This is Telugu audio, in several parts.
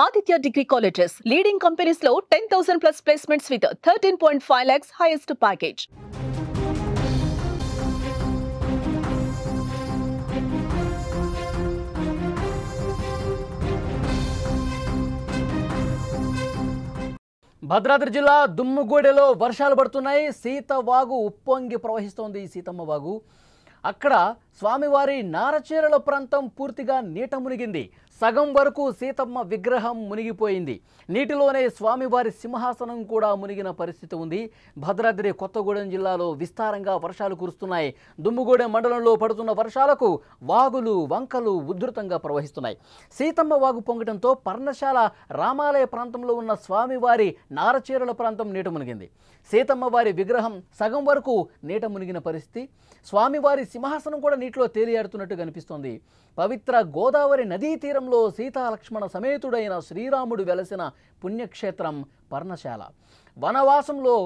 Aditya Degree Colleges, leading companies low 10,000 plus placements with 13.5 lakhs highest package. Bhadradri జిల్లా దుమ్ముగూడెలో వర్షాలు పడుతున్నాయి. సీతవాగు ఉప్పొంగి ప్రవహిస్తోంది. సీతమ్మ వాగు అక్కడ స్వామివారి నారచీరల ప్రాంతం పూర్తిగా నీట మునిగింది. సగం వరకు సీతమ్మ విగ్రహం మునిగిపోయింది. నీటిలోనే స్వామివారి సింహాసనం కూడా మునిగిన పరిస్థితి ఉంది. భద్రాద్రి కొత్తగూడెం జిల్లాలో విస్తారంగా వర్షాలు కురుస్తున్నాయి. దుమ్ముగూడెం మండలంలో పడుతున్న వర్షాలకు వాగులు వంకలు ఉధృతంగా ప్రవహిస్తున్నాయి. సీతమ్మ వాగు పొంగడంతో పర్ణశాల రామాలయ ప్రాంతంలో ఉన్న స్వామివారి నారచీరల ప్రాంతం నీట మునిగింది. సీతమ్మ వారి విగ్రహం సగం వరకు నీట మునిగిన పరిస్థితి. స్వామివారి సింహాసనం కూడా నీటిలో తేలియాడుతున్నట్టు కనిపిస్తోంది. పవిత్ర గోదావరి నదీ తీరంలో సీతాలక్ష్మణ సమేతుడైన శ్రీరాముడు వెలసిన పుణ్యక్షేత్రం పర్ణశాల. వనవాసంలో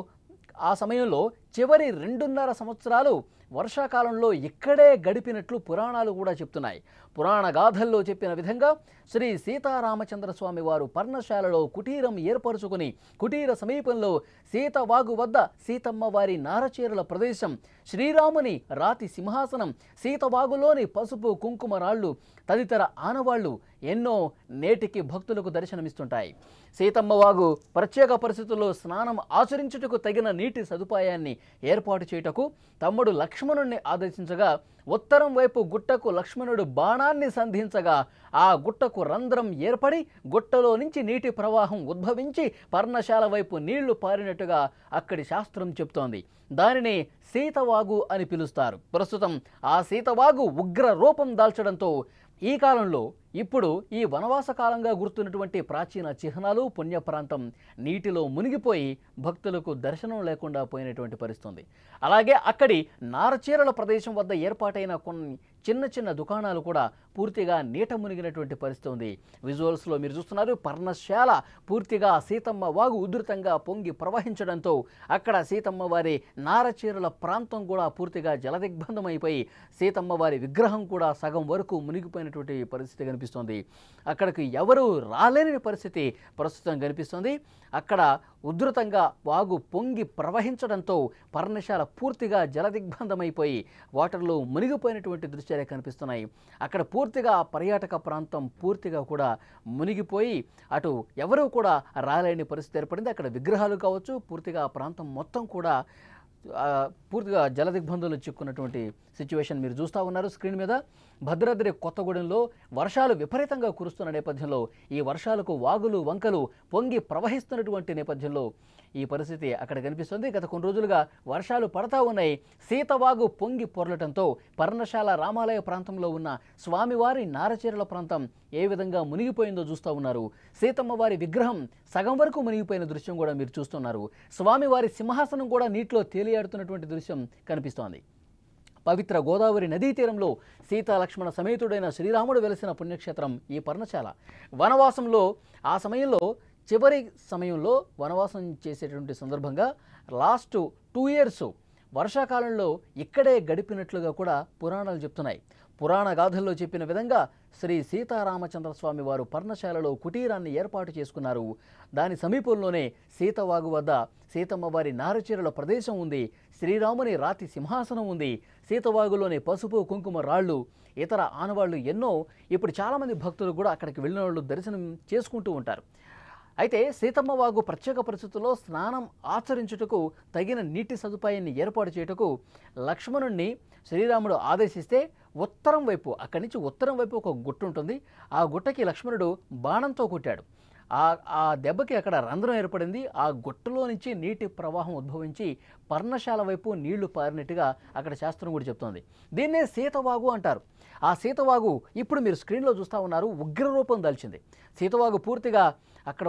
ఆ సమయంలో చివరి 2.5 సంవత్సరాలు వర్షాకాలంలో ఇక్కడే గడిపినట్లు పురాణాలు కూడా చెప్తున్నాయి. పురాణ గాథల్లో చెప్పిన విధంగా శ్రీ సీతారామచంద్ర స్వామి వారు పర్ణశాలలో కుటీరం ఏర్పరచుకుని కుటీర సమీపంలో సీతవాగు వద్ద సీతమ్మ వారి నారచీరల ప్రదేశం, శ్రీరాముని రాతి సింహాసనం, సీతవాగులోని పసుపు కుంకుమ రాళ్ళు తదితర ఆనవాళ్లు ఎన్నో నేటికి భక్తులకు దర్శనమిస్తుంటాయి. సీతమ్మ వాగు ప్రత్యేక పరిస్థితుల్లో స్నానం ఆచరించుటకు తగిన నీటి సదుపాయాన్ని ఏర్పాటు చేయుటకు తమ్ముడు లక్ష్మణుణ్ణి ఆదేశించగా ఉత్తరం వైపు గుట్టకు లక్ష్మణుడు బాణాన్ని సంధించగా ఆ గుట్టకు రంధ్రం ఏర్పడి గుట్టలో నుంచి నీటి ప్రవాహం ఉద్భవించి పర్ణశాల వైపు నీళ్లు పారినట్టుగా అక్కడి శాస్త్రం చెప్తోంది. దానిని సీతవాగు అని పిలుస్తారు. ప్రస్తుతం ఆ సీతవాగు ఉగ్ర రూపం దాల్చడంతో ఈ కాలంలో ఇప్పుడు ఈ వనవాస కాలంగా గుర్తున్నటువంటి ప్రాచీన చిహ్నాలు పుణ్య ప్రాంతం నీటిలో మునిగిపోయి భక్తులకు దర్శనం లేకుండా పోయినటువంటి పరిస్థితి. అలాగే అక్కడి నారచీరల ప్రదేశం వద్ద ఏర్పాటైన కొన్ని చిన్న చిన్న దుకాణాలు కూడా పూర్తిగా నీట మునిగినటువంటి పరిస్థితి ఉంది. విజువల్స్లో మీరు చూస్తున్నారు. పర్ణశాల పూర్తిగా సీతమ్మ వాగు ఉధృతంగా పొంగి ప్రవహించడంతో అక్కడ సీతమ్మ వారి నారచీరల ప్రాంతం కూడా పూర్తిగా జలదిగ్బంధమైపోయి సీతమ్మ వారి విగ్రహం కూడా సగం వరకు మునిగిపోయినటువంటి పరిస్థితి కనిపిస్తోంది. అక్కడికి ఎవరు రాలేని పరిస్థితి ప్రస్తుతం కనిపిస్తుంది. అక్కడ ఉధృతంగా వాగు పొంగి ప్రవహించడంతో పర్ణశాల పూర్తిగా జలదిగ్బంధమైపోయి వాటర్లో మునిగిపోయినటువంటి దృశ్యాలే కనిపిస్తున్నాయి. అక్కడ పూర్తిగా పర్యాటక ప్రాంతం పూర్తిగా కూడా మునిగిపోయి అటు ఎవరూ కూడా రాలేని పరిస్థితి ఏర్పడింది. అక్కడ విగ్రహాలు కావచ్చు, పూర్తిగా ఆ ప్రాంతం మొత్తం కూడా పూర్తిగా జలదిగ్బంధంలో చిక్కున్నటువంటి సిచ్యువేషన్ మీరు చూస్తూ ఉన్నారు స్క్రీన్ మీద. భద్రాద్రి కొత్తగూడెంలో వర్షాలు విపరీతంగా కురుస్తున్న నేపథ్యంలో ఈ వర్షాలకు వాగులు వంకలు పొంగి ప్రవహిస్తున్నటువంటి నేపథ్యంలో ఈ పరిస్థితి అక్కడ కనిపిస్తుంది. గత కొన్ని రోజులుగా వర్షాలు పడతా ఉన్నాయి. సీతవాగు పొంగి పొరలటంతో పర్ణశాల రామాలయ ప్రాంతంలో ఉన్న స్వామివారి నారచీరల ప్రాంతం ఏ విధంగా మునిగిపోయిందో చూస్తూ ఉన్నారు. సీతమ్మ వారి విగ్రహం సగం వరకు మునిగిపోయిన దృశ్యం కూడా మీరు చూస్తున్నారు. స్వామివారి సింహాసనం కూడా నీటిలో తేలియాడుతున్నటువంటి దృశ్యం కనిపిస్తోంది. పవిత్ర గోదావరి నదీ తీరంలో సీతాలక్ష్మణ సమేతుడైన శ్రీరాముడు వెలసిన పుణ్యక్షేత్రం ఈ పర్ణశాల. వనవాసంలో ఆ సమయంలో చివరి సమయంలో వనవాసం చేసేటువంటి సందర్భంగా లాస్ట్ 2 years వర్షాకాలంలో ఇక్కడే గడిపినట్లుగా కూడా పురాణాలు చెప్తున్నాయి. పురాణ గాథల్లో చెప్పిన విధంగా శ్రీ సీతారామచంద్ర స్వామి వారు పర్ణశాలలో కుటీరాన్ని ఏర్పాటు చేసుకున్నారు. దాని సమీపంలోనే సీతవాగు వద్ద సీతమ్మ వారి నారచీరల ప్రదేశం ఉంది. శ్రీరాముని రాతి సింహాసనం ఉంది. సీతవాగులోని పసుపు కుంకుమ రాళ్ళు ఇతర ఆనవాళ్లు ఎన్నో. ఇప్పుడు చాలామంది భక్తులు కూడా అక్కడికి వెళ్ళిన వాళ్ళు దర్శనం చేసుకుంటూ ఉంటారు. అయితే సీతమ్మ వాగు ప్రత్యేక పరిస్థితుల్లో స్నానం ఆచరించుటకు తగిన నీటి సదుపాయాన్ని ఏర్పాటు చేయుటకు లక్ష్మణుణ్ణి శ్రీరాముడు ఆదేశిస్తే ఉత్తరం వైపు అక్కడి నుంచి ఉత్తరం వైపు ఒక గుట్ట ఉంటుంది. ఆ గుట్టకి లక్ష్మణుడు బాణంతో కొట్టాడు. ఆ దెబ్బకి అక్కడ రంధ్రం ఏర్పడింది. ఆ గుట్టలో నుంచి నీటి ప్రవాహం ఉద్భవించి పర్ణశాల వైపు నీళ్లు పారినట్టుగా అక్కడ శాస్త్రం కూడా చెప్తోంది. దీన్నే సీతవాగు అంటారు. ఆ సీతవాగు ఇప్పుడు మీరు స్క్రీన్లో చూస్తూ ఉన్నారు. ఉగ్ర రూపం దాల్చింది. సీతవాగు పూర్తిగా అక్కడ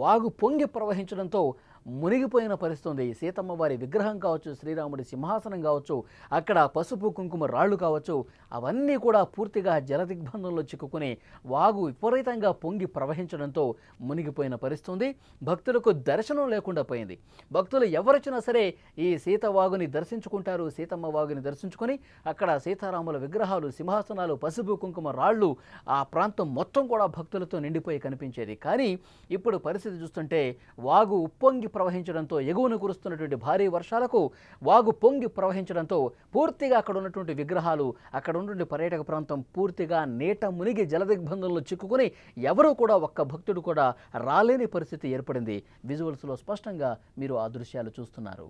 వాగు పొంగి ప్రవహించడంతో మునిగిపోయిన పరిస్థితి. సీతమ్మ వారి విగ్రహం కావచ్చు, శ్రీరాముడి సింహాసనం కావచ్చు, అక్కడ పసుపు కుంకుమ రాళ్ళు కావచ్చు, అవన్నీ కూడా పూర్తిగా జలదిగ్బంధంలో చిక్కుకుని వాగు విపరీతంగా పొంగి ప్రవహించడంతో మునిగిపోయిన పరిస్థితి. భక్తులకు దర్శనం లేకుండా పోయింది. భక్తులు ఎవరొచ్చినా సరే ఈ సీత వాగుని దర్శించుకుంటారు. సీతమ్మ వాగుని దర్శించుకొని అక్కడ సీతారాముల విగ్రహాలు, సింహాసనాలు, పసుపు కుంకుమ రాళ్ళు, ఆ ప్రాంతం మొత్తం కూడా భక్తులతో నిండిపోయి కనిపించేది. కానీ ఇప్పుడు పరిస్థితి చూస్తుంటే వాగు ఉప్పొంగి ప్రవహించడంతో, ఎగువను కురుస్తున్నటువంటి భారీ వర్షాలకు వాగు పొంగి ప్రవహించడంతో పూర్తిగా అక్కడ ఉన్నటువంటి విగ్రహాలు, అక్కడ ఉన్నటువంటి పర్యాటక ప్రాంతం పూర్తిగా నీట మునిగి జలదిగ్బంధంలో చిక్కుకుని ఎవరూ కూడా ఒక్క భక్తుడు కూడా రాలేని పరిస్థితి ఏర్పడింది. విజువల్స్లో స్పష్టంగా మీరు ఆ దృశ్యాలు చూస్తున్నారు.